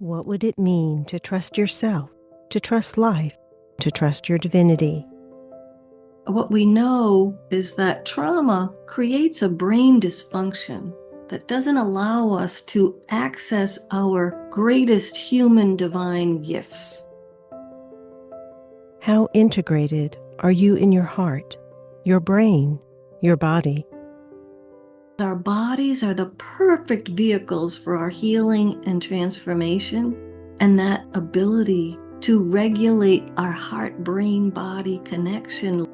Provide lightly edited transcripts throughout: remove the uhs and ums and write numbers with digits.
What would it mean to trust yourself, to trust life, to trust your divinity? What we know is that trauma creates a brain dysfunction that doesn't allow us to access our greatest human divine gifts. How integrated are you in your heart, your brain, your body? Our bodies are the perfect vehicles for our healing and transformation, and that ability to regulate our heart-brain-body connection.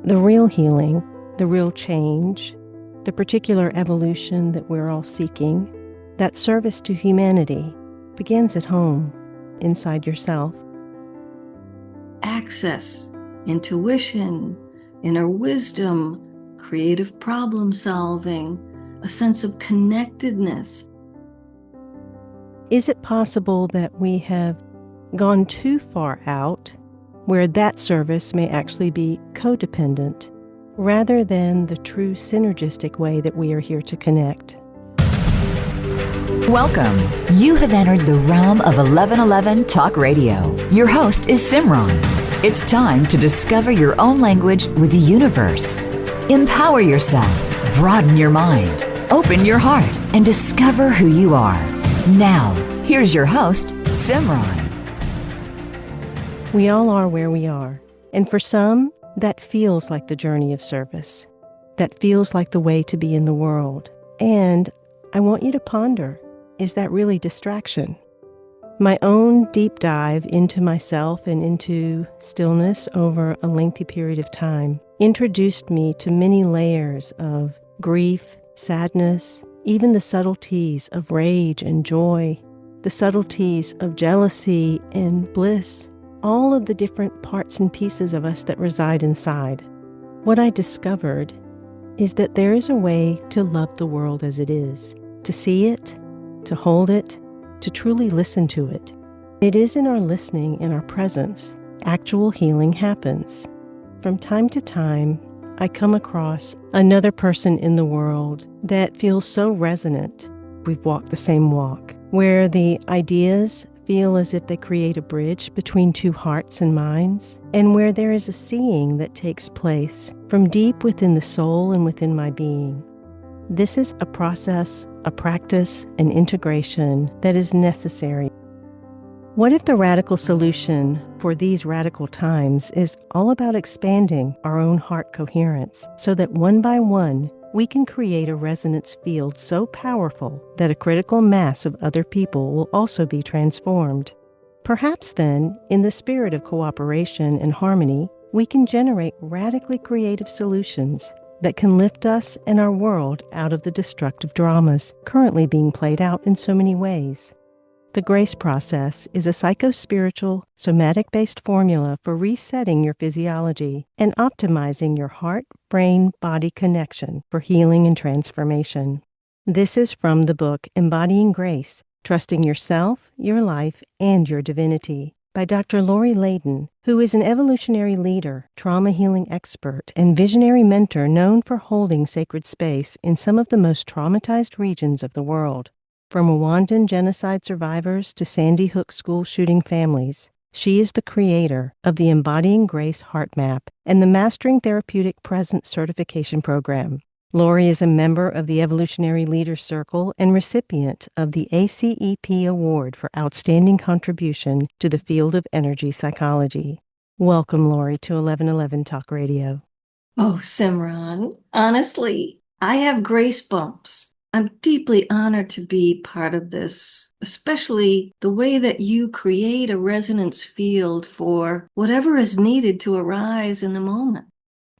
The real healing, the real change, the particular evolution that we're all seeking, that service to humanity, begins at home, inside yourself. Access, intuition, inner wisdom, creative problem solving, a sense of connectedness. Is it possible that we have gone too far out where that service may actually be codependent rather than the true synergistic way that we are here to connect? Welcome. You have entered the realm of 1111 Talk Radio. Your host is Simran. It's time to discover your own language with the universe. Empower yourself, broaden your mind, open your heart, and discover who you are. Now, here's your host, Simran. We all are where we are, and for some, that feels like the journey of service. That feels like the way to be in the world. And I want you to ponder, is that really distraction? My own deep dive into myself and into stillness over a lengthy period of time introduced me to many layers of grief, sadness, even the subtleties of rage and joy, the subtleties of jealousy and bliss, all of the different parts and pieces of us that reside inside. What I discovered is that there is a way to love the world as it is, to see it, to hold it, to truly listen to it. It is in our listening, in our presence, actual healing happens. From time to time, I come across another person in the world that feels so resonant. We've walked the same walk, where the ideas feel as if they create a bridge between two hearts and minds, and where there is a seeing that takes place from deep within the soul and within my being. This is a process, a practice, an integration that is necessary. What if the radical solution for these radical times is all about expanding our own heart coherence so that one by one we can create a resonance field so powerful that a critical mass of other people will also be transformed? Perhaps then, in the spirit of cooperation and harmony, we can generate radically creative solutions that can lift us and our world out of the destructive dramas currently being played out in so many ways. The grace process is a psycho-spiritual, somatic-based formula for resetting your physiology and optimizing your heart-brain-body connection for healing and transformation. This is from the book Embodying Grace, Trusting Yourself, Your Life, and Your Divinity by Dr. Leyden, who is an evolutionary leader, trauma healing expert, and visionary mentor known for holding sacred space in some of the most traumatized regions of the world. From Rwandan genocide survivors to Sandy Hook school shooting families, she is the creator of the Embodying Grace HeartMap and the Mastering Therapeutic Presence Certification Program. Lori is a member of the Evolutionary Leaders Circle and recipient of the ACEP Award for Outstanding Contribution to the Field of Energy Psychology. Welcome, Lori, to 1111 Talk Radio. Oh, Simran, honestly, I have grace bumps. I'm deeply honored to be part of this, especially the way that you create a resonance field for whatever is needed to arise in the moment.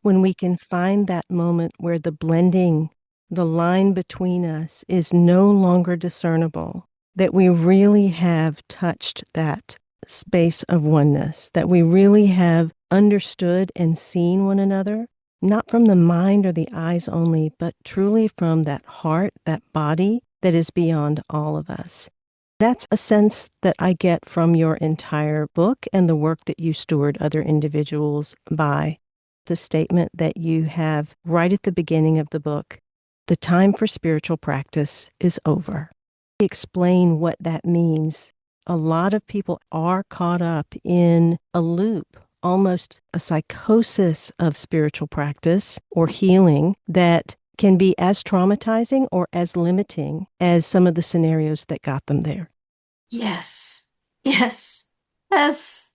When we can find that moment where the blending, the line between us is no longer discernible, that we really have touched that space of oneness, that we really have understood and seen one another, not from the mind or the eyes only, but truly from that heart, that body that is beyond all of us. That's a sense that I get from your entire book and the work that you steward other individuals by. The statement that you have right at the beginning of the book, the time for spiritual practice is over. explain what that means? A lot of people are caught up in a loop, almost a psychosis of spiritual practice or healing that can be as traumatizing or as limiting as some of the scenarios that got them there. Yes, yes, yes.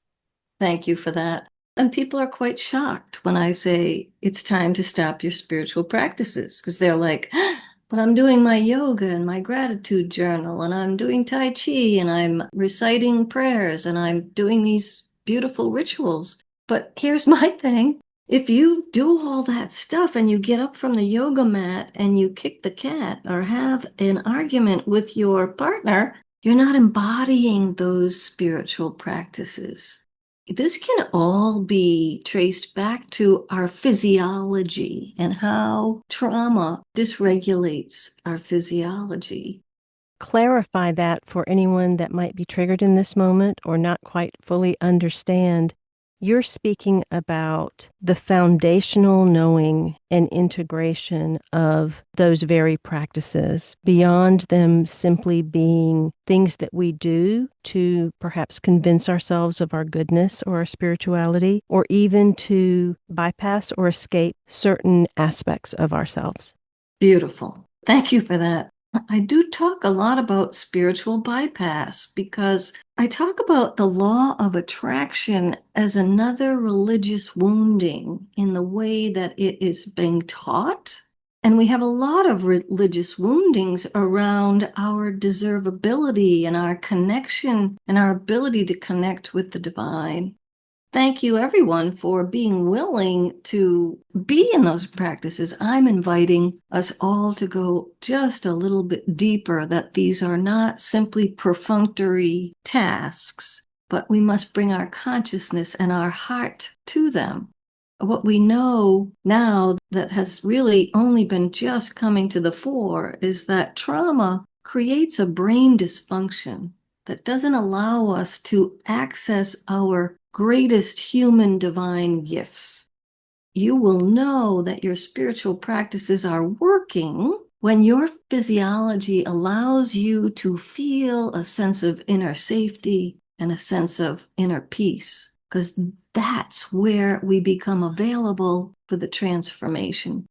Thank you for that. And people are quite shocked when I say it's time to stop your spiritual practices because they're like, but I'm doing my yoga and my gratitude journal and I'm doing Tai Chi and I'm reciting prayers and I'm doing these beautiful rituals. But here's my thing. If you do all that stuff and you get up from the yoga mat and you kick the cat or have an argument with your partner, you're not embodying those spiritual practices. This can all be traced back to our physiology and how trauma dysregulates our physiology. Clarify that for anyone that might be triggered in this moment or not quite fully understand. You're speaking about the foundational knowing and integration of those very practices beyond them simply being things that we do to perhaps convince ourselves of our goodness or our spirituality, or even to bypass or escape certain aspects of ourselves. Beautiful. Thank you for that. I do talk a lot about spiritual bypass because I talk about the law of attraction as another religious wounding in the way that it is being taught. And we have a lot of religious woundings around our deservability and our connection and our ability to connect with the divine. Thank you, everyone, for being willing to be in those practices. I'm inviting us all to go just a little bit deeper, that these are not simply perfunctory tasks, but we must bring our consciousness and our heart to them. What we know now that has really only been just coming to the fore is that trauma creates a brain dysfunction that doesn't allow us to access our greatest human divine gifts. You will know that your spiritual practices are working when your physiology allows you to feel a sense of inner safety and a sense of inner peace, because that's where we become available for the transformation.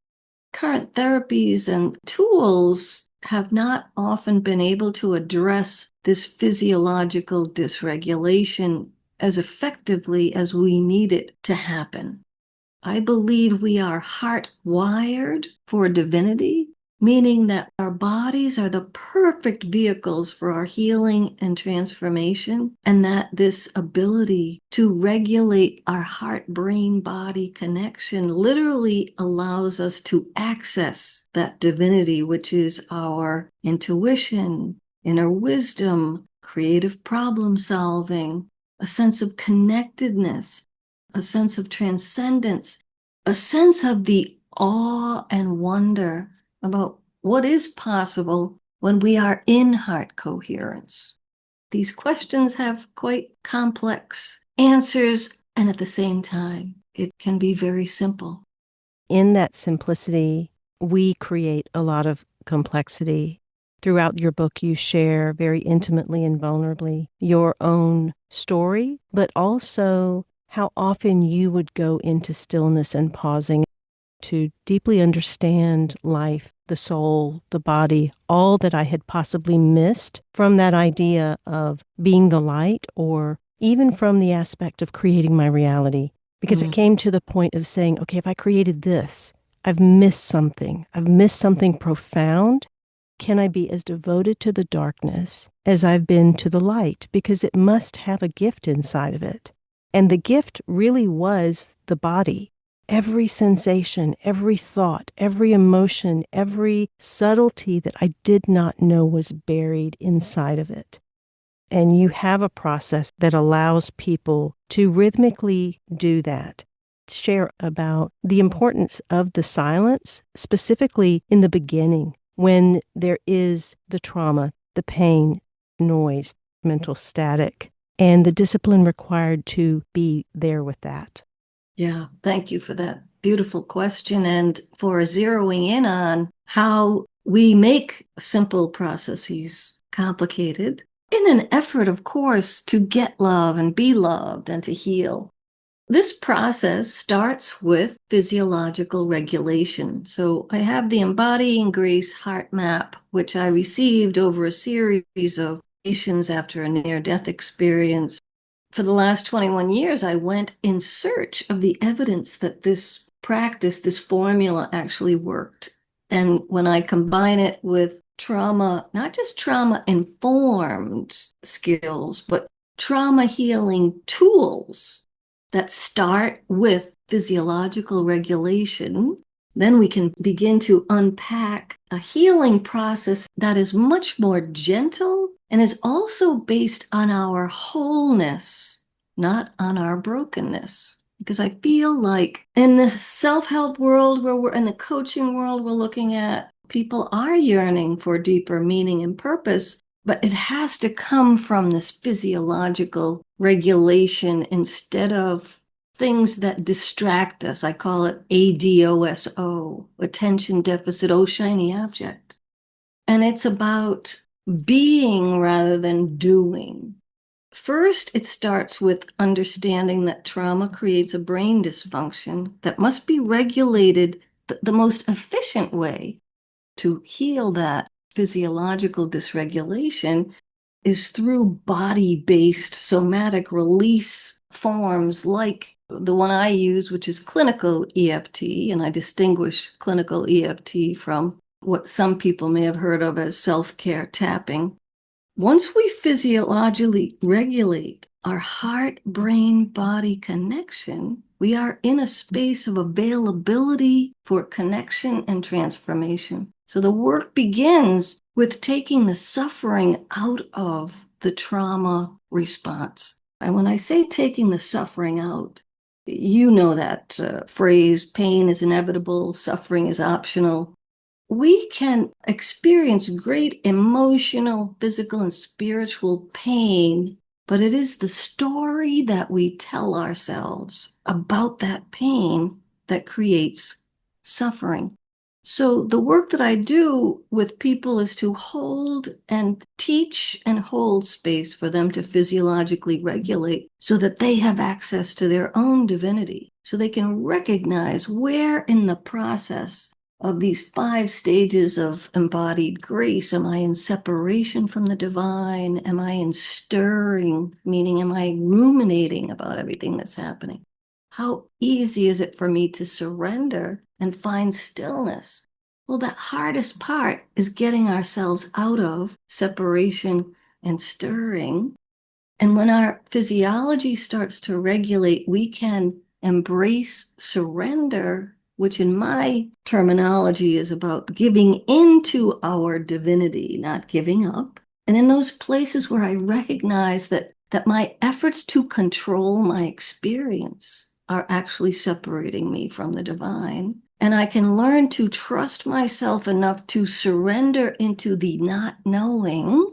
Current therapies and tools have not often been able to address this physiological dysregulation as effectively as we need it to happen. I believe we are heart-wired for divinity, meaning that our bodies are the perfect vehicles for our healing and transformation, and that this ability to regulate our heart-brain-body connection literally allows us to access that divinity, which is our intuition, inner wisdom, creative problem solving, a sense of connectedness, a sense of transcendence, a sense of the awe and wonder about what is possible when we are in heart coherence. These questions have quite complex answers, and at the same time, it can be very simple. In that simplicity, we create a lot of complexity. Throughout your book, you share very intimately and vulnerably your own story, but also how often you would go into stillness and pausing to deeply understand life, the soul, the body, all that I had possibly missed from that idea of being the light, or even from the aspect of creating my reality. Because it came to the point of saying, okay, if I created this, I've missed something. I've missed something profound. Can I be as devoted to the darkness as I've been to the light? Because it must have a gift inside of it. And the gift really was the body. Every sensation, every thought, every emotion, every subtlety that I did not know was buried inside of it. And you have a process that allows people to rhythmically do that. Share about the importance of the silence, specifically in the beginning, when there is the trauma, the pain, noise, mental static, and the discipline required to be there with that. Yeah, thank you for that beautiful question and for zeroing in on how we make simple processes complicated, in an effort, of course, to get love and be loved and to heal. This process starts with physiological regulation. So I have the Embodying Grace HeartMap, which I received over a series of patients after a near-death experience. For the last 21 years, I went in search of the evidence that this practice, this formula actually worked. And when I combine it with trauma, not just trauma-informed skills, but trauma healing tools that start with physiological regulation, then we can begin to unpack a healing process that is much more gentle and is also based on our wholeness, not on our brokenness. Because I feel like in the self-help world, where we're in the coaching world, we're looking at people are yearning for deeper meaning and purpose, but it has to come from this physiological regulation instead of things that distract us. I call it ADOSO, attention deficit, oh shiny object. And it's about being rather than doing. First, it starts with understanding that trauma creates a brain dysfunction that must be regulated. The most efficient way to heal that physiological dysregulation is through body-based somatic release forms like the one I use, which is clinical EFT, and I distinguish clinical EFT from what some people may have heard of as self-care tapping. Once we physiologically regulate our heart-brain-body connection, we are in a space of availability for connection and transformation. So the work begins with taking the suffering out of the trauma response. And when I say taking the suffering out, you know that phrase, pain is inevitable, suffering is optional. We can experience great emotional, physical, and spiritual pain, but it is the story that we tell ourselves about that pain that creates suffering. So the work that I do with people is to hold and teach and hold space for them to physiologically regulate so that they have access to their own divinity, so they can recognize where in the process of these 5 stages of embodied grace am I in separation from the divine? Am I in stirring, meaning am I ruminating about everything that's happening? How easy is it for me to surrender and find stillness? Well, the hardest part is getting ourselves out of separation and stirring. And when our physiology starts to regulate, we can embrace surrender, which in my terminology is about giving into our divinity, not giving up. And in those places where I recognize that my efforts to control my experience are actually separating me from the divine, and I can learn to trust myself enough to surrender into the not knowing,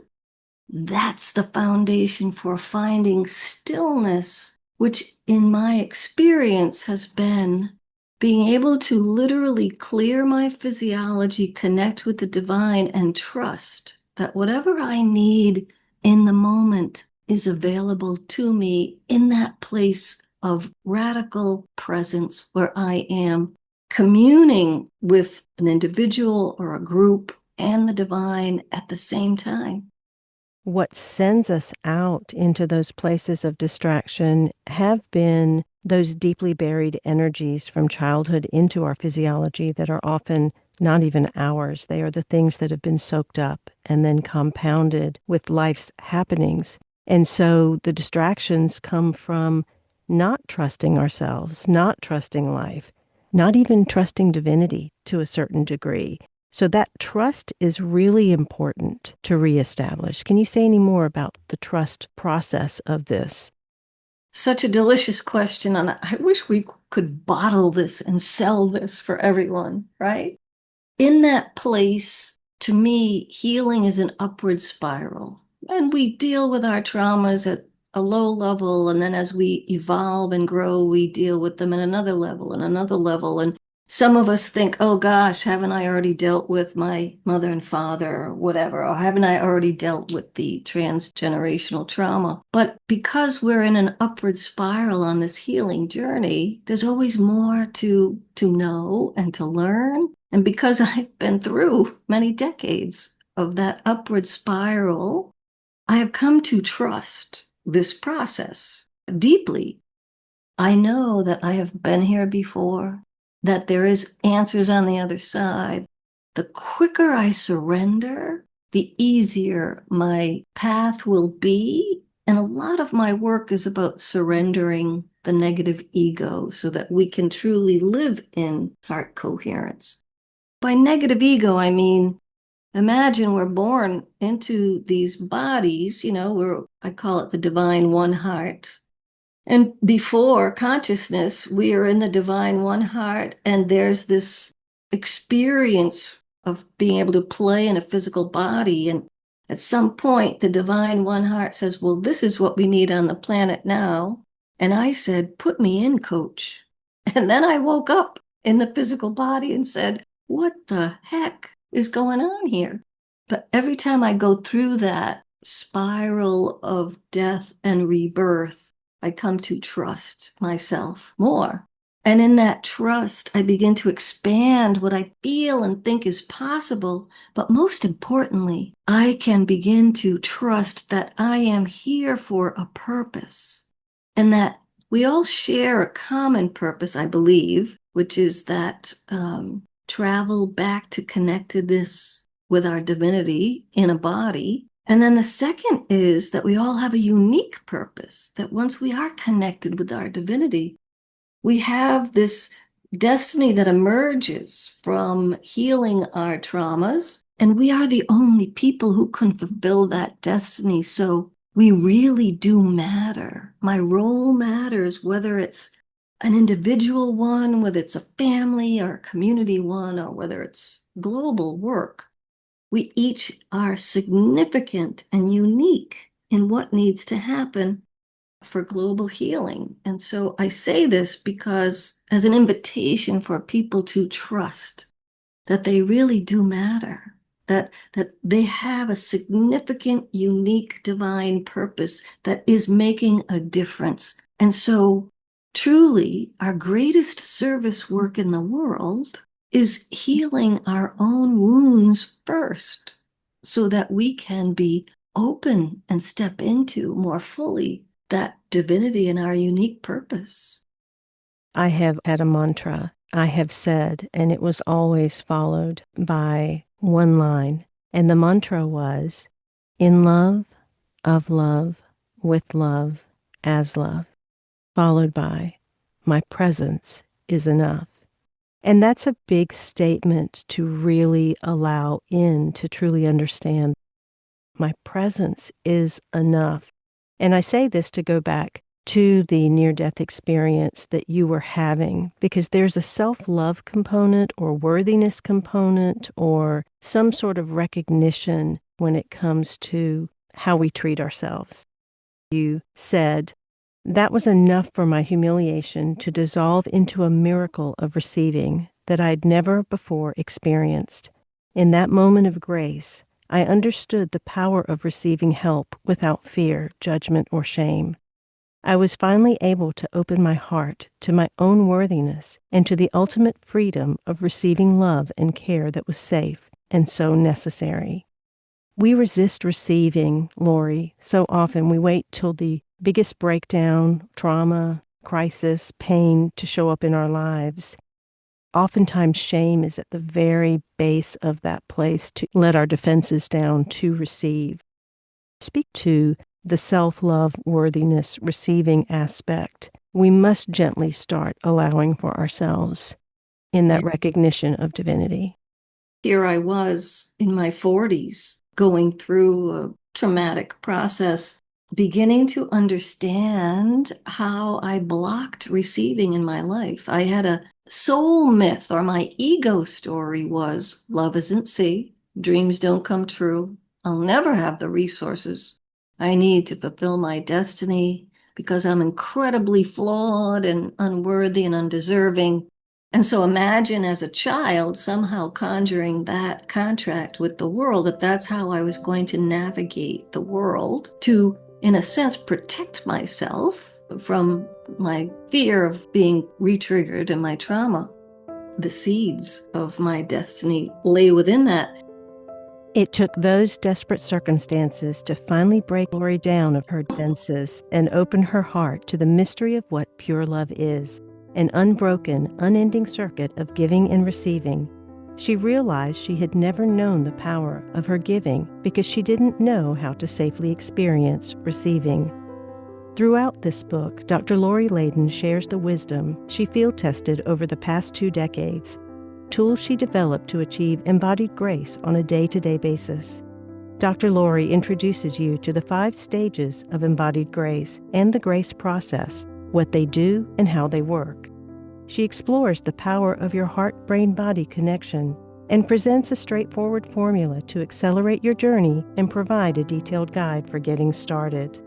that's the foundation for finding stillness, which in my experience has been being able to literally clear my physiology, connect with the divine, and trust that whatever I need in the moment is available to me in that place of radical presence where I am communing with an individual or a group and the divine at the same time. What sends us out into those places of distraction have been those deeply buried energies from childhood into our physiology that are often not even ours. They are the things that have been soaked up and then compounded with life's happenings. And so the distractions come from not trusting ourselves, not trusting life, not even trusting divinity to a certain degree. So that trust is really important to reestablish. Can you say any more about the trust process of this? Such a delicious question, and I wish we could bottle this and sell this for everyone, right? In that place, to me, healing is an upward spiral. And we deal with our traumas at a low level, and then as we evolve and grow, we deal with them at another level and another level. And Some of us think, oh gosh, haven't I already dealt with my mother and father or whatever? Or haven't I already dealt with the transgenerational trauma? But because we're in an upward spiral on this healing journey, there's always more to know and to learn. And because I've been through many decades of that upward spiral, I have come to trust this process deeply. I know that I have been here before, that there is answers on the other side. The quicker I surrender, the easier my path will be. And a lot of my work is about surrendering the negative ego so that we can truly live in heart coherence. By negative ego, I mean, imagine we're born into these bodies, I call it the divine one heart. And before consciousness, we are in the divine one heart, and there's this experience of being able to play in a physical body. And at some point, the divine one heart says, well, this is what we need on the planet now. And I said, put me in, coach. And then I woke up in the physical body and said, what the heck is going on here? But every time I go through that spiral of death and rebirth, I come to trust myself more. And in that trust, I begin to expand what I feel and think is possible. But most importantly, I can begin to trust that I am here for a purpose and that we all share a common purpose, I believe, which is that travel back to connectedness with our divinity in a body. And then the second is that we all have a unique purpose, that once we are connected with our divinity, we have this destiny that emerges from healing our traumas, and we are the only people who can fulfill that destiny. So we really do matter. My role matters, whether it's an individual one, whether it's a family or a community one, or whether it's global work. We each are significant and unique in what needs to happen for global healing. And so I say this because as an invitation for people to trust that they really do matter, that they have a significant, unique, divine purpose that is making a difference. And so truly, our greatest service work in the world is healing our own wounds first so that we can be open and step into more fully that divinity and our unique purpose. I have had a mantra I have said, and it was always followed by one line. And the mantra was, in love, of love, with love, as love, followed by, my presence is enough. And that's a big statement to really allow in, to truly understand my presence is enough. And I say this to go back to the near-death experience that you were having, because there's a self-love component or worthiness component or some sort of recognition when it comes to how we treat ourselves. You said, that was enough for my humiliation to dissolve into a miracle of receiving that I'd never before experienced. In that moment of grace, I understood the power of receiving help without fear, judgment, or shame. I was finally able to open my heart to my own worthiness and to the ultimate freedom of receiving love and care that was safe and so necessary. We resist receiving, Lori. So often we wait till the biggest breakdown, trauma, crisis, pain to show up in our lives. Oftentimes shame is at the very base of that place to let our defenses down to receive. Speak to the self-love, worthiness, receiving aspect. We must gently start allowing for ourselves in that recognition of divinity. Here I was in my 40s going through a traumatic process, beginning to understand how I blocked receiving in my life. I had a soul myth, or my ego story was, love isn't safe, dreams don't come true, I'll never have the resources I need to fulfill my destiny because I'm incredibly flawed and unworthy and undeserving. And so imagine as a child somehow conjuring that contract with the world, that that's how I was going to navigate the world to, in a sense, protect myself from my fear of being re-triggered and my trauma. The seeds of my destiny lay within that. It took those desperate circumstances to finally break Lori down of her defenses and open her heart to the mystery of what pure love is, an unbroken, unending circuit of giving and receiving. She realized she had never known the power of her giving because she didn't know how to safely experience receiving. Throughout this book, Dr. Lori Leyden shares the wisdom she field-tested over the past 2 decades, tools she developed to achieve embodied grace on a day-to-day basis. Dr. Lori introduces you to the 5 stages of embodied grace and the grace process, what they do and how they work. She explores the power of your heart-brain-body connection and presents a straightforward formula to accelerate your journey and provide a detailed guide for getting started.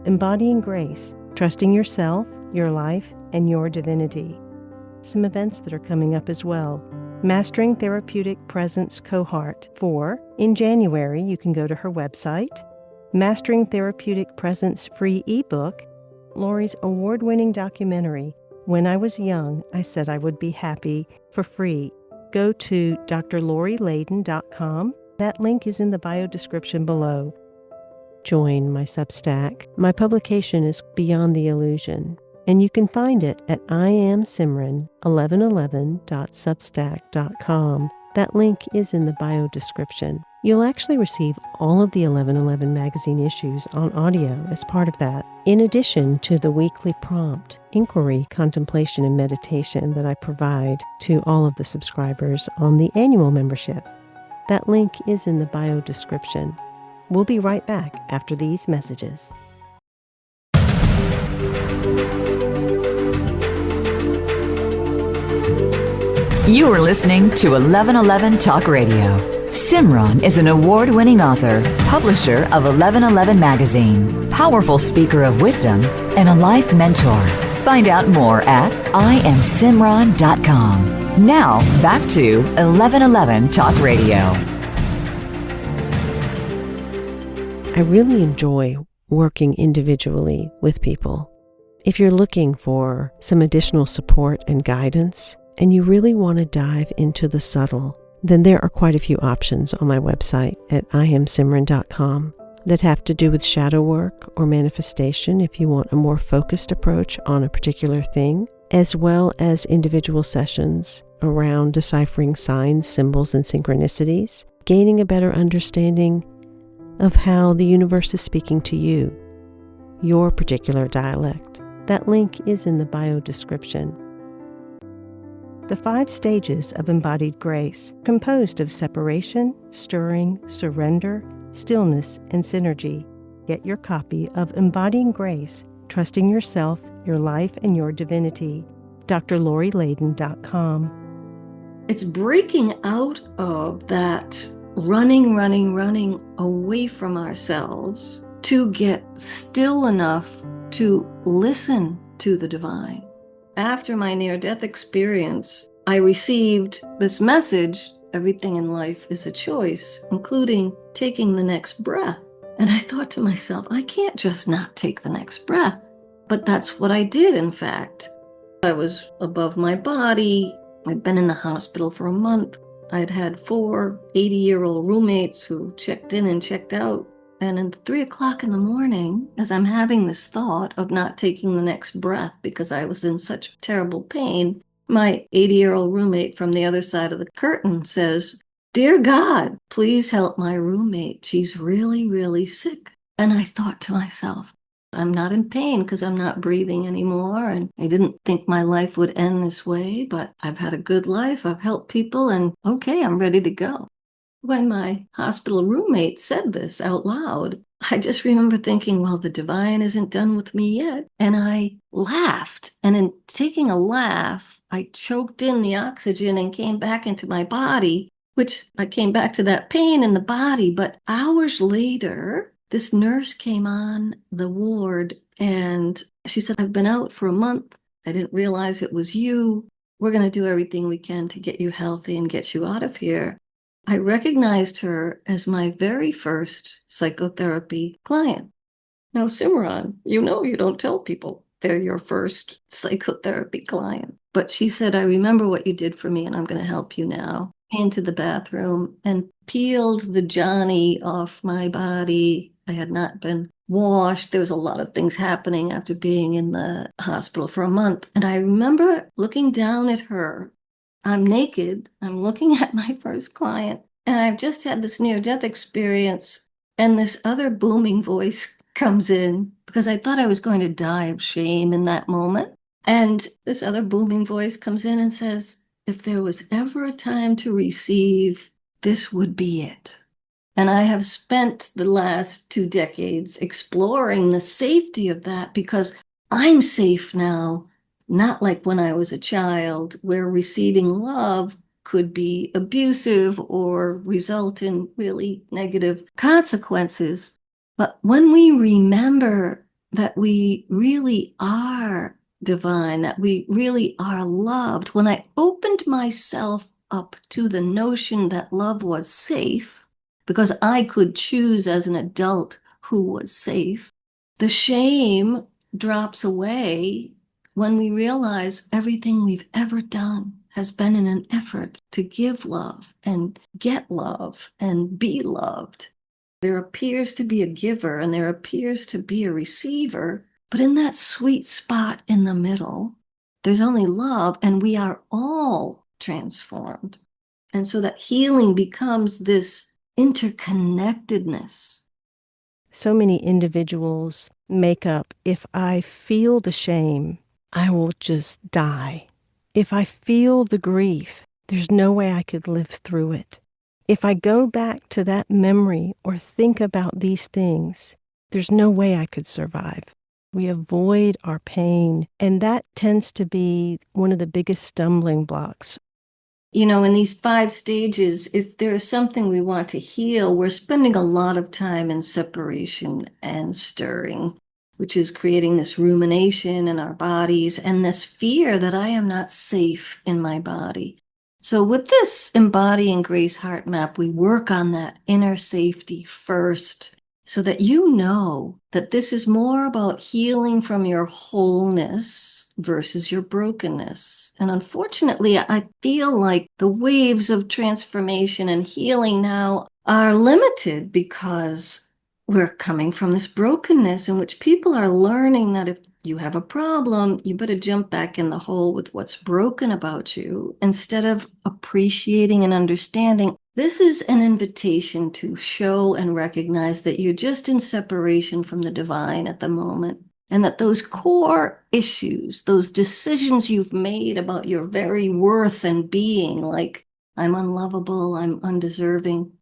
Embodying Grace, trusting yourself, your life, and your divinity. Some events that are coming up as well. Mastering Therapeutic Presence Cohort 4. In January, you can go to her website. Mastering Therapeutic Presence free ebook. Lori's award-winning documentary, When I Was Young, I Said I Would Be Happy, for free. Go to drlorileyden.com. That link is in the bio description below. Join my Substack. My publication is Beyond the Illusion, and you can find it at iamsimran1111.substack.com. That link is in the bio description. You'll actually receive all of the 1111 magazine issues on audio as part of that, in addition to the weekly prompt, inquiry, contemplation, and meditation that I provide to all of the subscribers on the annual membership. That link is in the bio description. We'll be right back after these messages. You are listening to 1111 Talk Radio. Simran is an award-winning author, publisher of 1111 Magazine, powerful speaker of wisdom, and a life mentor. Find out more at iamsimran.com. Now, back to 1111 Talk Radio. I really enjoy working individually with people. If you're looking for some additional support and guidance, and you really want to dive into the subtle, then there are quite a few options on my website at iamsimran.com that have to do with shadow work or manifestation if you want a more focused approach on a particular thing, as well as individual sessions around deciphering signs, symbols, and synchronicities, gaining a better understanding of how the universe is speaking to you, your particular dialect. That link is in the bio description. The 5 stages of embodied grace, composed of separation, stirring, surrender, stillness, and synergy. Get your copy of Embodying Grace, Trusting Yourself, Your Life, and Your Divinity. drlorileyden.com. It's breaking out of that running away from ourselves to get still enough to listen to the divine. After my near-death experience, I received this message: everything in life is a choice, including taking the next breath. And I thought to myself, I can't just not take the next breath. But that's what I did, in fact. I was above my body. I'd been in the hospital for a month. I'd had 4 80-year-old roommates who checked in and checked out. And at 3 o'clock in the morning, as I'm having this thought of not taking the next breath because I was in such terrible pain, my 80-year-old roommate from the other side of the curtain says, "Dear God, please help my roommate. She's really, really sick." And I thought to myself, I'm not in pain because I'm not breathing anymore. And I didn't think my life would end this way, but I've had a good life. I've helped people, and okay, I'm ready to go. When my hospital roommate said this out loud, I just remember thinking, well, the divine isn't done with me yet. And I laughed. And in taking a laugh, I choked in the oxygen and came back into my body, which I came back to that pain in the body. But hours later, this nurse came on the ward and she said, "I've been out for a month. I didn't realize it was you. we're going to do everything we can to get you healthy and get you out of here. I recognized her as my very first psychotherapy client. Now, Simran, you don't tell people they're your first psychotherapy client. But she said, I remember what you did for me and I'm going to help you now. Into the bathroom and peeled the Johnny off my body. I had not been washed. There was a lot of things happening after being in the hospital for a month. And I remember looking down at her. I'm naked. I'm looking at my first client. And I've just had this near-death experience. And this other booming voice comes in because I thought I was going to die of shame in that moment. And this other booming voice comes in and says, if there was ever a time to receive, this would be it. And I have spent the last 2 decades exploring the safety of that because I'm safe now, not like when I was a child, where receiving love could be abusive or result in really negative consequences. But when we remember that we really are divine, that we really are loved, when I opened myself up to the notion that love was safe, because I could choose as an adult who was safe, the shame drops away when we realize everything we've ever done has been in an effort to give love and get love and be loved. There appears to be a giver and there appears to be a receiver, but in that sweet spot in the middle, there's only love and we are all transformed. And so that healing becomes this interconnectedness. So many individuals make up, if I feel the shame, I will just die. If I feel the grief, there's no way I could live through it. If I go back to that memory or think about these things, there's no way I could survive. We avoid our pain, and that tends to be one of the biggest stumbling blocks. In these 5 stages, if there is something we want to heal, we're spending a lot of time in separation and stirring, which is creating this rumination in our bodies and this fear that I am not safe in my body. So with this Embodying Grace HeartMap, we work on that inner safety first so that you know that this is more about healing from your wholeness versus your brokenness. And unfortunately, I feel like the waves of transformation and healing now are limited because we're coming from this brokenness in which people are learning that if you have a problem, you better jump back in the hole with what's broken about you instead of appreciating and understanding. This is an invitation to show and recognize that you're just in separation from the divine at the moment, and that those core issues, those decisions you've made about your very worth and being, like I'm unlovable, I'm undeserving,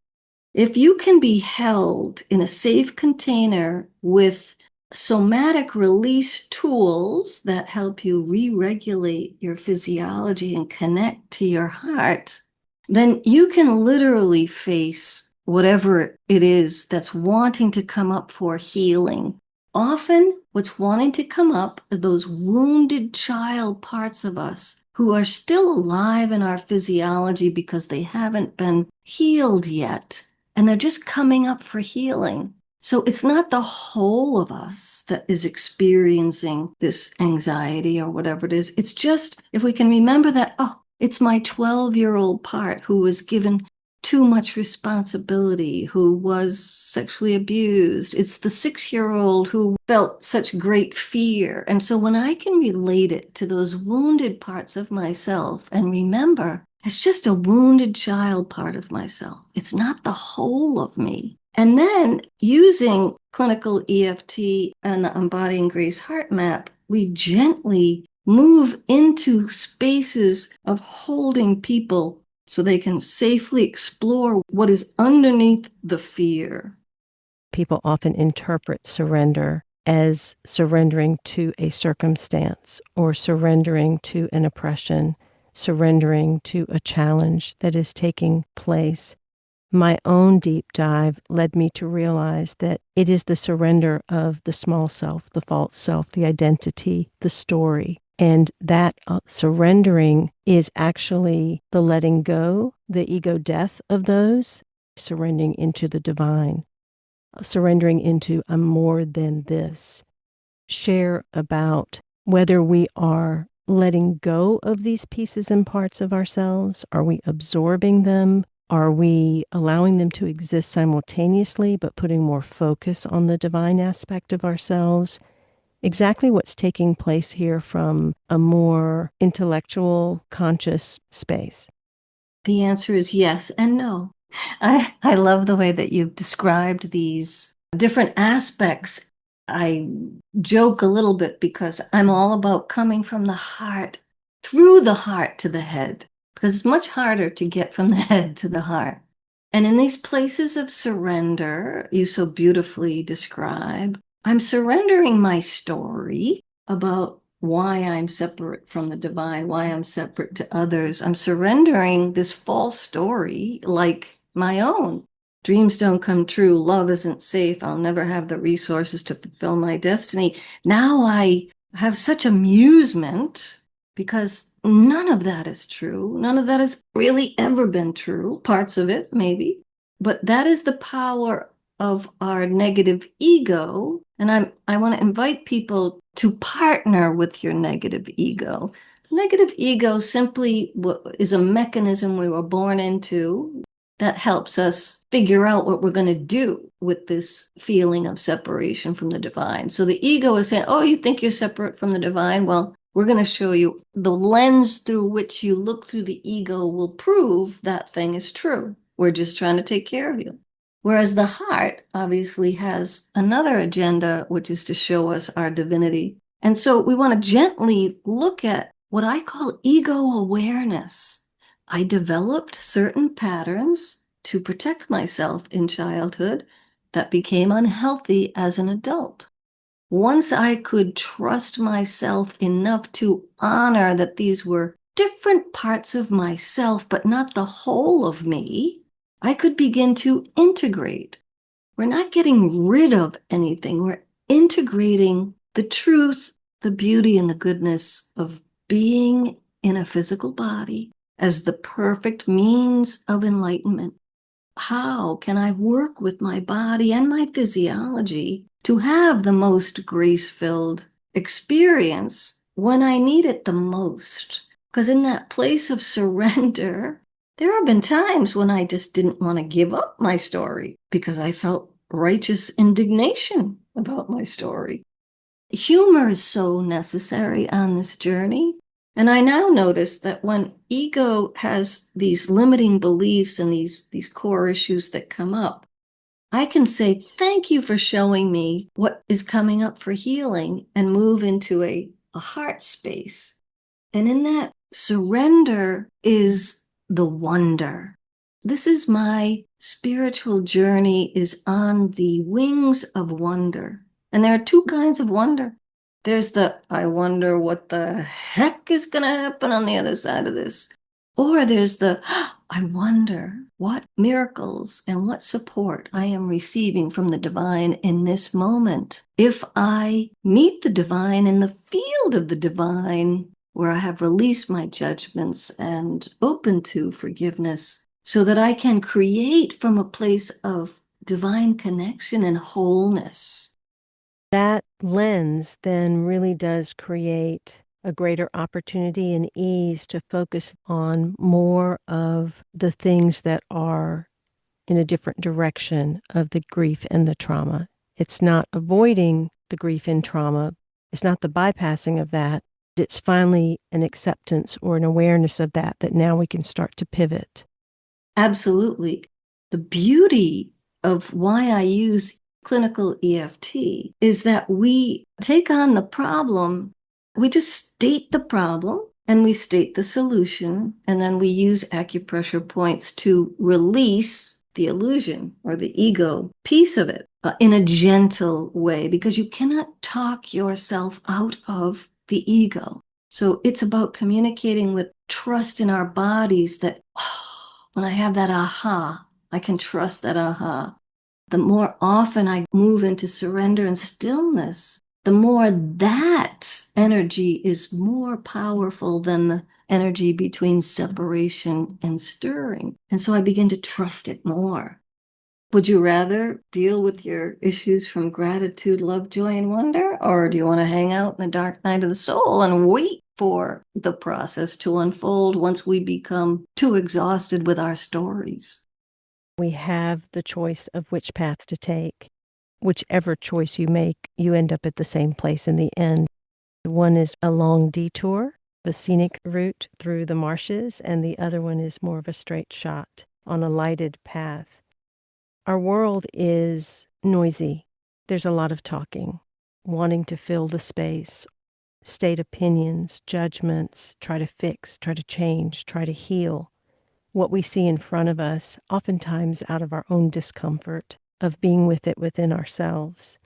if you can be held in a safe container with somatic release tools that help you re-regulate your physiology and connect to your heart, then you can literally face whatever it is that's wanting to come up for healing. Often, what's wanting to come up are those wounded child parts of us who are still alive in our physiology because they haven't been healed yet, and they're just coming up for healing. So it's not the whole of us that is experiencing this anxiety or whatever it is. It's just if we can remember that, it's my 12-year-old part who was given too much responsibility, who was sexually abused. It's the 6-year-old who felt such great fear. And so when I can relate it to those wounded parts of myself and remember, it's just a wounded child part of myself. It's not the whole of me. And then using clinical EFT and the Embodying Grace HeartMap, we gently move into spaces of holding people so they can safely explore what is underneath the fear. People often interpret surrender as surrendering to a circumstance or surrendering to an oppression, surrendering to a challenge that is taking place. my own deep dive led me to realize that it is the surrender of the small self, the false self, the identity, the story. And that surrendering is actually the letting go, the ego death of those, surrendering into the divine, surrendering into a more than this. Share about whether we are letting go of these pieces and parts of ourselves. Are we absorbing them? Are we allowing them to exist simultaneously, but putting more focus on the divine aspect of ourselves? Exactly what's taking place here from a more intellectual, conscious space. The answer is yes and no. I love the way that you've described these different aspects. I joke a little bit because I'm all about coming from the heart, through the heart to the head, because it's much harder to get from the head to the heart. And in these places of surrender, you so beautifully describe, I'm surrendering my story about why I'm separate from the divine, why I'm separate to others. I'm surrendering this false story like my own. Dreams don't come true. Love isn't safe. I'll never have the resources to fulfill my destiny. Now I have such amusement because none of that is true. None of that has really ever been true. Parts of it, maybe. But that is the power of our negative ego. And I want to invite people to partner with your negative ego. Negative ego simply is a mechanism we were born into that helps us figure out what we're going to do with this feeling of separation from the divine. So the ego is saying, oh, you think you're separate from the divine? Well, we're going to show you the lens through which you look through the ego will prove that thing is true. We're just trying to take care of you. Whereas the heart obviously has another agenda, which is to show us our divinity. And so we want to gently look at what I call ego awareness. I developed certain patterns to protect myself in childhood that became unhealthy as an adult. Once I could trust myself enough to honor that these were different parts of myself, but not the whole of me, I could begin to integrate. We're not getting rid of anything. We're integrating the truth, the beauty, and the goodness of being in a physical body as the perfect means of enlightenment. How can I work with my body and my physiology to have the most grace-filled experience when I need it the most? Because in that place of surrender, there have been times when I just didn't want to give up my story because I felt righteous indignation about my story. Humor is so necessary on this journey. And I now notice that when ego has these limiting beliefs and these core issues that come up, I can say, thank you for showing me what is coming up for healing and move into a heart space. And in that surrender is the wonder. This is my spiritual journey is on the wings of wonder. And there are two kinds of wonder. There's the, I wonder what the heck is going to happen on the other side of this. Or there's the, I wonder what miracles and what support I am receiving from the divine in this moment. If I meet the divine in the field of the divine, where I have released my judgments and open to forgiveness, so that I can create from a place of divine connection and wholeness. That lens then really does create a greater opportunity and ease to focus on more of the things that are in a different direction of the grief and the trauma. It's not avoiding the grief and trauma. It's not the bypassing of that. It's finally an acceptance or an awareness of that now we can start to pivot. Absolutely. The beauty of why I use clinical EFT is that we take on the problem, we just state the problem and we state the solution, and then we use acupressure points to release the illusion or the ego piece of it in a gentle way, because you cannot talk yourself out of the ego. So it's about communicating with trust in our bodies that, oh, when I have that aha, I can trust that aha. The more often I move into surrender and stillness, the more that energy is more powerful than the energy between separation and stirring. And so I begin to trust it more. Would you rather deal with your issues from gratitude, love, joy, and wonder? Or do you want to hang out in the dark night of the soul and wait for the process to unfold once we become too exhausted with our stories? We have the choice of which path to take. Whichever choice you make, you end up at the same place in the end. One is a long detour, a scenic route through the marshes, and the other one is more of a straight shot on a lighted path. Our world is noisy. There's a lot of talking, wanting to fill the space, state opinions, judgments, try to fix, try to change, try to heal. What we see in front of us, oftentimes out of our own discomfort of being with it within ourselves.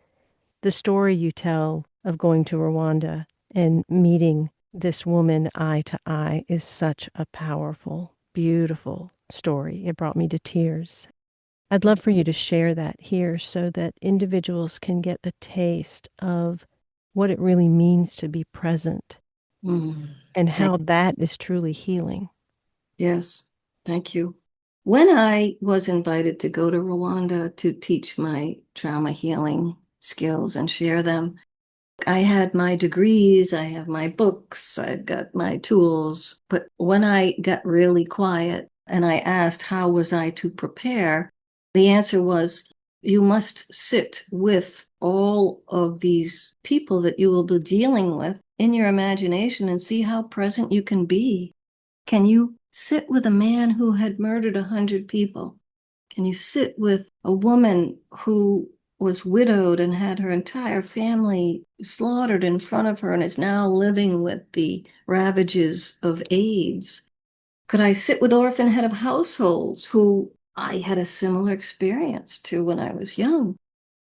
The story you tell of going to Rwanda and meeting this woman eye to eye is such a powerful, beautiful story. It brought me to tears. I'd love for you to share that here so that individuals can get a taste of what it really means to be present and how that is truly healing. Yes, thank you. When I was invited to go to Rwanda to teach my trauma healing skills and share them, I had my degrees, I have my books, I've got my tools. But when I got really quiet and I asked how was I to prepare, the answer was, you must sit with all of these people that you will be dealing with in your imagination and see how present you can be. Can you sit with a man who had murdered 100 people? Can you sit with a woman who was widowed and had her entire family slaughtered in front of her and is now living with the ravages of AIDS? Could I sit with orphan head of households who I had a similar experience to when I was young?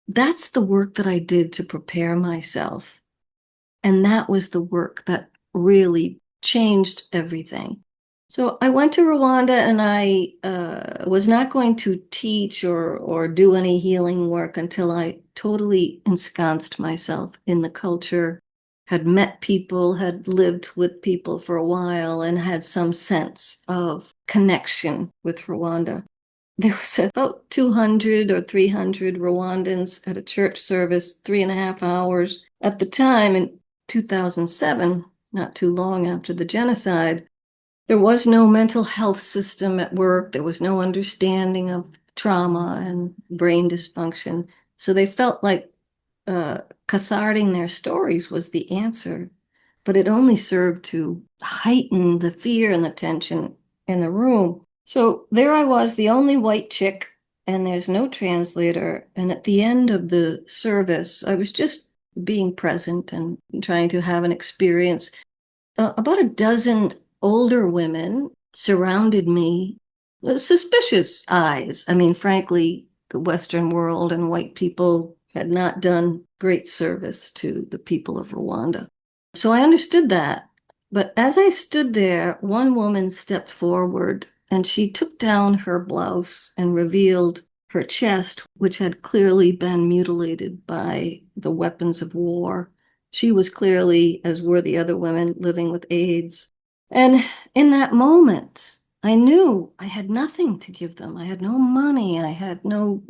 That's the work that I did to prepare myself. And that was the work that really changed everything. So I went to Rwanda and I was not going to teach or do any healing work until I totally ensconced myself in the culture, had met people, had lived with people for a while, and had some sense of connection with Rwanda. There was about 200 or 300 Rwandans at a church service, 3.5 hours. At the time, in 2007, not too long after the genocide, there was no mental health system at work. There was no understanding of trauma and brain dysfunction. So they felt like catharting their stories was the answer, but it only served to heighten the fear and the tension in the room. So there I was, the only white chick, and there's no translator. And at the end of the service, I was just being present and trying to have an experience. About a dozen older women surrounded me with suspicious eyes. I mean, frankly, the Western world and white people had not done great service to the people of Rwanda. So I understood that. But as I stood there, one woman stepped forward and she took down her blouse and revealed her chest, which had clearly been mutilated by the weapons of war. She was clearly, as were the other women, living with AIDS. And in that moment, I knew I had nothing to give them. I had no money. I had no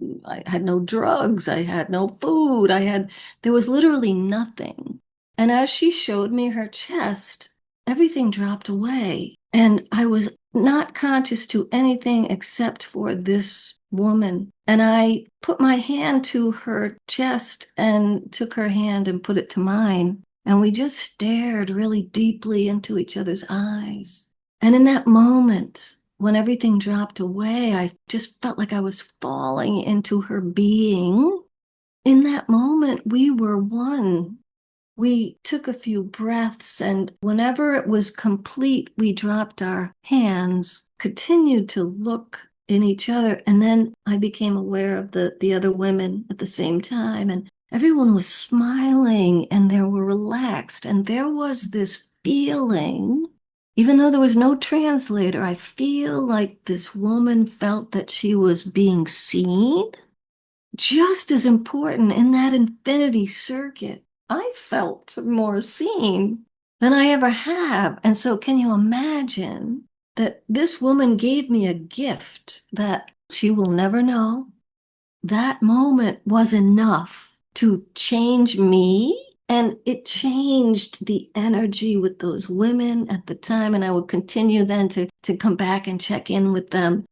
drugs. I had no food. There was literally nothing. And as she showed me her chest, everything dropped away. And I was not conscious to anything except for this woman. And I put my hand to her chest and took her hand and put it to mine. And we just stared really deeply into each other's eyes. And in that moment, when everything dropped away, I just felt like I was falling into her being. In that moment, we were one. We took a few breaths, and whenever it was complete, we dropped our hands, continued to look in each other, and then I became aware of the other women at the same time, and everyone was smiling, and they were relaxed, and there was this feeling Even though there was no translator, I feel like this woman felt that she was being seen. Just as important in that infinity circuit, I felt more seen than I ever have. And so, can you imagine that this woman gave me a gift that she will never know? That moment was enough to change me. And it changed the energy with those women at the time. And I would continue then to come back and check in with them.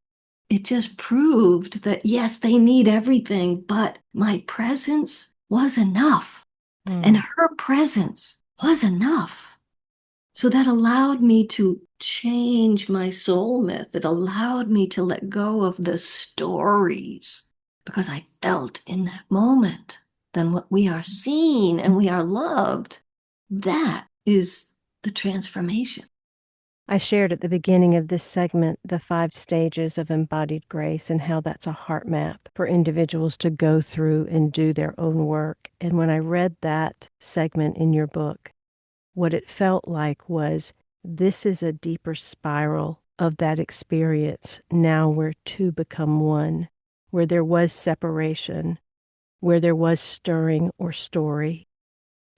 It just proved that, yes, they need everything, but my presence was enough. And her presence was enough. So that allowed me to change my soul myth. It allowed me to let go of the stories because I felt in that moment then what we are seen and we are loved. That is the transformation. I shared at the beginning of this segment the 5 stages of embodied grace and how that's a heart map for individuals to go through and do their own work. And when I read that segment in your book, what it felt like was this is a deeper spiral of that experience now where two become one, where there was separation, where there was stirring or story,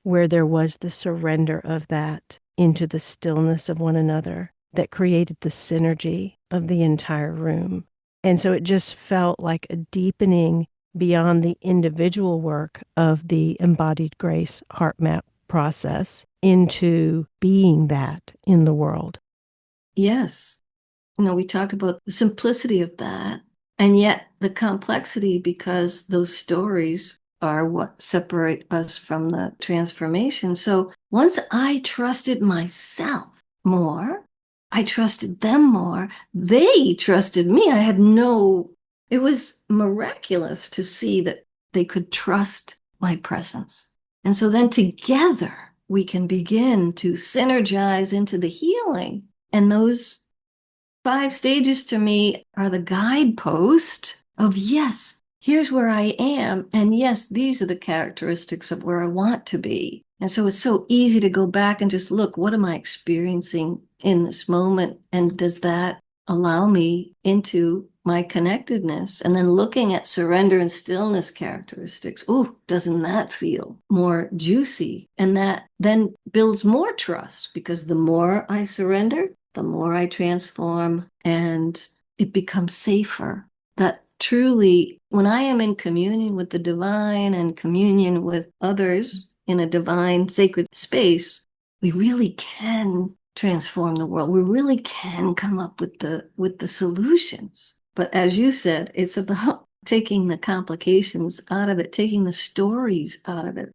where there was the surrender of that into the stillness of one another that created the synergy of the entire room. And so it just felt like a deepening beyond the individual work of the embodied grace heart map process into being that in the world. Yes. We talked about the simplicity of that, and yet the complexity, because those stories are what separate us from the transformation. So once I trusted myself more, I trusted them more, they trusted me. It was miraculous to see that they could trust my presence. And so then together we can begin to synergize into the healing. And those 5 stages to me are the guidepost of, yes, here's where I am. And yes, these are the characteristics of where I want to be. And so it's so easy to go back and just look, what am I experiencing in this moment? And does that allow me into my connectedness? And then looking at surrender and stillness characteristics. Ooh, doesn't that feel more juicy? And that then builds more trust, because the more I surrender, the more I transform, and it becomes safer. That truly, when I am in communion with the divine and communion with others in a divine sacred space, we really can transform the world. We really can come up with the solutions. But as you said, it's about taking the complications out of it, taking the stories out of it.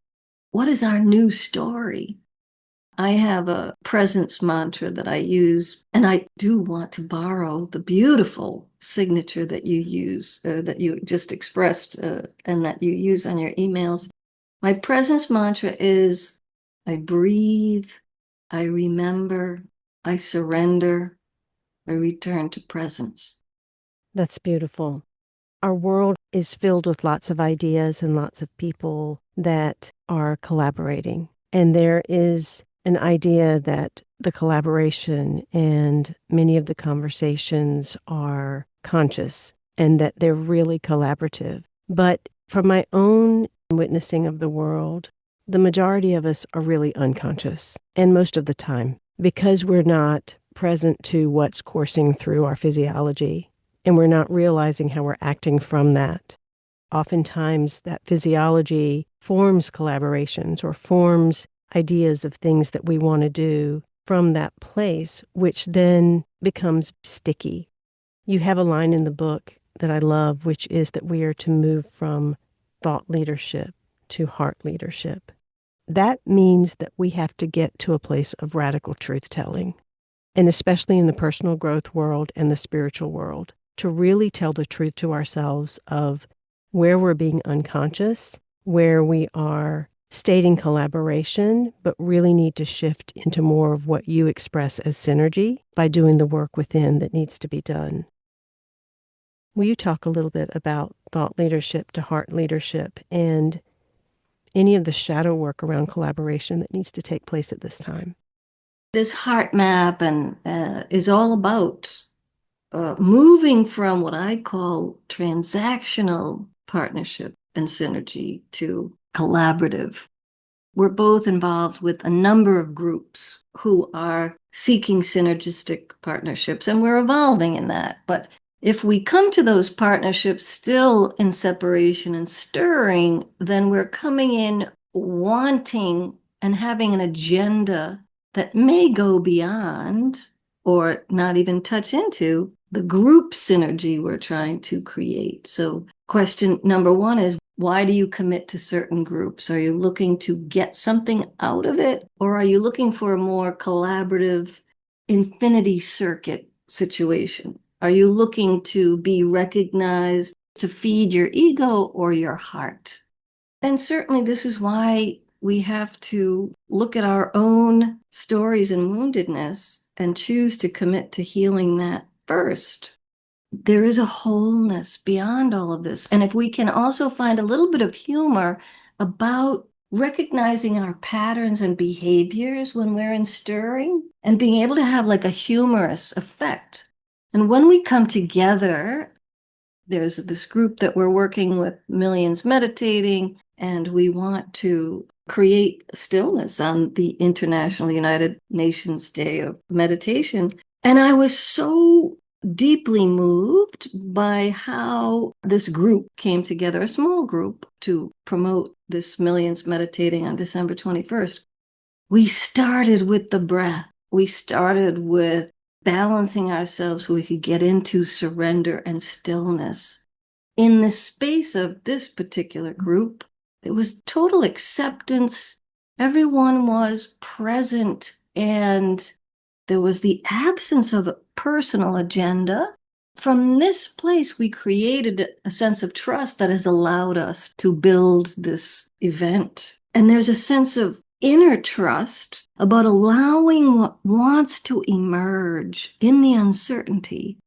What is our new story? I have a presence mantra that I use, and I do want to borrow the beautiful signature that you use, that you just expressed, and that you use on your emails. My presence mantra is, I breathe, I remember, I surrender, I return to presence. That's beautiful. Our world is filled with lots of ideas and lots of people that are collaborating. And there is an idea that the collaboration and many of the conversations are conscious and that they're really collaborative. But from my own witnessing of the world, the majority of us are really unconscious, and most of the time, because we're not present to what's coursing through our physiology, and we're not realizing how we're acting from that. Oftentimes, that physiology forms collaborations or forms ideas of things that we want to do from that place, which then becomes sticky. You have a line in the book that I love, which is that we are to move from thought leadership to heart leadership. That means that we have to get to a place of radical truth-telling, and especially in the personal growth world and the spiritual world, to really tell the truth to ourselves of where we're being unconscious, where we are stating collaboration, but really need to shift into more of what you express as synergy by doing the work within that needs to be done. Will you talk a little bit about thought leadership to heart leadership and any of the shadow work around collaboration that needs to take place at this time? This heart map and is all about moving from what I call transactional partnership and synergy to collaborative. We're both involved with a number of groups who are seeking synergistic partnerships, and we're evolving in that. But if we come to those partnerships still in separation and stirring, then we're coming in wanting and having an agenda that may go beyond or not even touch into the group synergy we're trying to create. So question number one is, why do you commit to certain groups? Are you looking to get something out of it? Or are you looking for a more collaborative infinity circuit situation? Are you looking to be recognized to feed your ego or your heart? And certainly this is why we have to look at our own stories and woundedness and choose to commit to healing that first. There is a wholeness beyond all of this. And if we can also find a little bit of humor about recognizing our patterns and behaviors when we're in stirring and being able to have like a humorous effect. And when we come together, there's this group that we're working with, Millions Meditating, and we want to create stillness on the International United Nations Day of Meditation. And I was so deeply moved by how this group came together, a small group, to promote this Millions Meditating on December 21st. We started with the breath. We started with balancing ourselves so we could get into surrender and stillness. In the space of this particular group, it was total acceptance. Everyone was present, and there was the absence of a personal agenda. From this place, we created a sense of trust that has allowed us to build this event. And there's a sense of inner trust about allowing what wants to emerge in the uncertainty.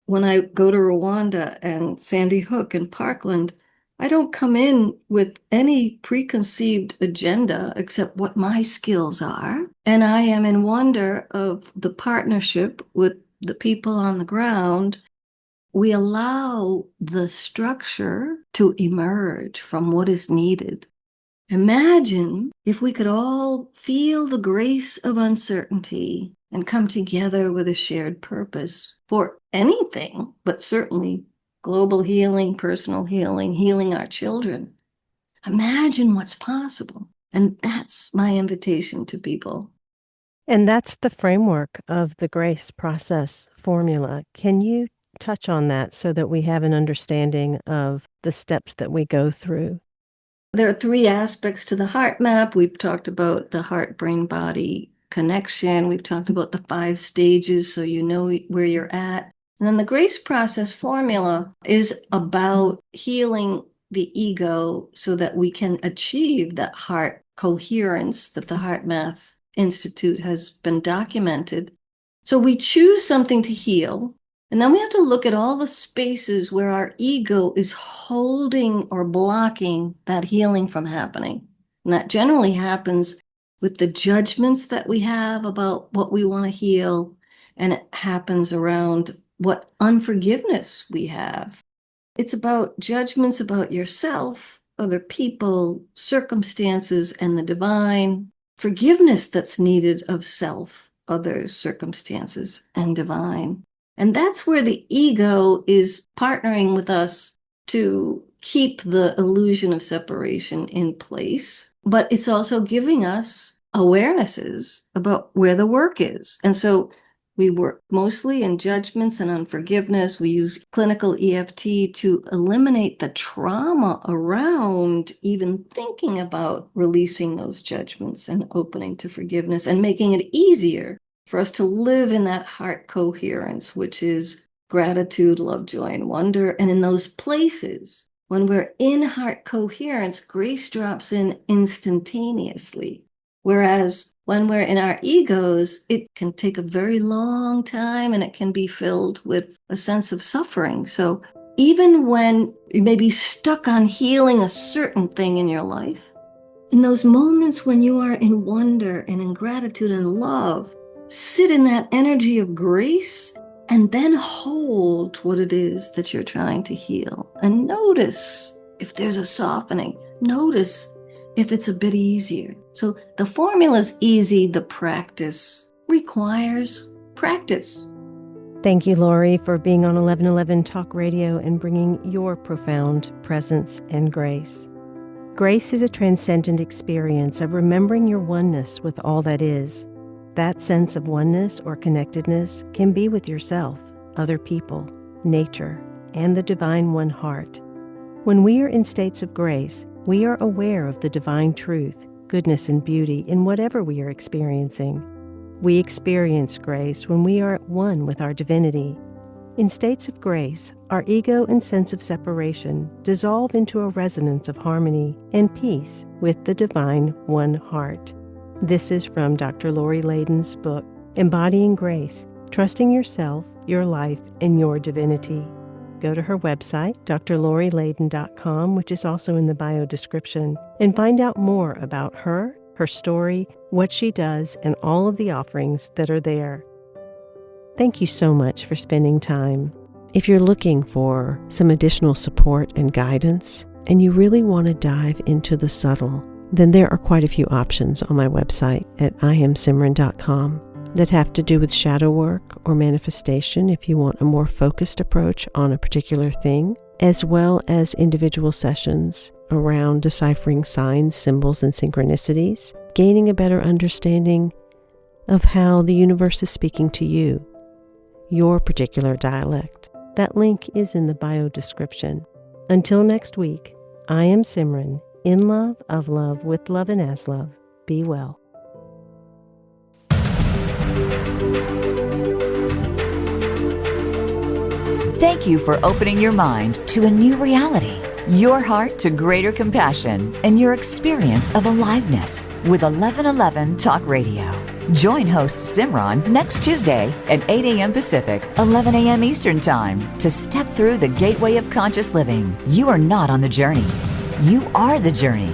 When I go to Rwanda and Sandy Hook and Parkland, I don't come in with any preconceived agenda except what my skills are. And I am in wonder of the partnership with the people on the ground. We allow the structure to emerge from what is needed. Imagine if we could all feel the grace of uncertainty and come together with a shared purpose for anything, but certainly global healing, personal healing, healing our children. Imagine what's possible. And that's my invitation to people. And that's the framework of the grace process formula. Can you touch on that so that we have an understanding of the steps that we go through? There are 3 aspects to the heart map. We've talked about the heart, brain, body connection. We've talked about the 5 stages so you know where you're at. And then the grace process formula is about healing the ego so that we can achieve that heart coherence that the Heart Math Institute has been documented. So we choose something to heal, and then we have to look at all the spaces where our ego is holding or blocking that healing from happening. And that generally happens with the judgments that we have about what we want to heal, and it happens around what unforgiveness we have. It's about judgments about yourself, other people, circumstances, and the divine. Forgiveness that's needed of self, others, circumstances, and divine. And that's where the ego is partnering with us to keep the illusion of separation in place. But it's also giving us awarenesses about where the work is. And so we work mostly in judgments and unforgiveness. We use clinical EFT to eliminate the trauma around even thinking about releasing those judgments and opening to forgiveness and making it easier for us to live in that heart coherence, which is gratitude, love, joy, and wonder. And in those places, when we're in heart coherence, grace drops in instantaneously. Whereas when we're in our egos, it can take a very long time and it can be filled with a sense of suffering. So even when you may be stuck on healing a certain thing in your life, In those moments when you are in wonder and in gratitude and love, sit in that energy of grace and then hold what it is that you're trying to heal. And notice if there's a softening. Notice if it's a bit easier. So the formula's easy. The practice requires practice. Thank you, Lori, for being on 1111 Talk Radio and bringing your profound presence and grace. Grace is a transcendent experience of remembering your oneness with all that is. That sense of oneness or connectedness can be with yourself, other people, nature, and the divine one heart. When we are in states of grace, we are aware of the divine truth, goodness, and beauty in whatever we are experiencing. We experience grace when we are at one with our divinity. In states of grace, our ego and sense of separation dissolve into a resonance of harmony and peace with the divine one heart. This is from Dr. Lori Leyden's book, Embodying Grace, Trusting Yourself, Your Life, and Your Divinity. Go to her website, drlorileyden.com, which is also in the bio description, and find out more about her story, what she does, and all of the offerings that are there. Thank you so much for spending time. If you're looking for some additional support and guidance, and you really want to dive into the subtle, then there are quite a few options on my website at iamsimran.com that have to do with shadow work or manifestation if you want a more focused approach on a particular thing, as well as individual sessions around deciphering signs, symbols, and synchronicities, gaining a better understanding of how the universe is speaking to you, your particular dialect. That link is in the bio description. Until next week, I am Simran, in love, of love, with love, and as love. Be well. Thank you for opening your mind to a new reality, your heart to greater compassion, and your experience of aliveness with 1111 Talk Radio. Join host Simran next Tuesday at 8 a.m. Pacific, 11 a.m. Eastern Time to step through the gateway of conscious living. You are not on the journey. You are the journey.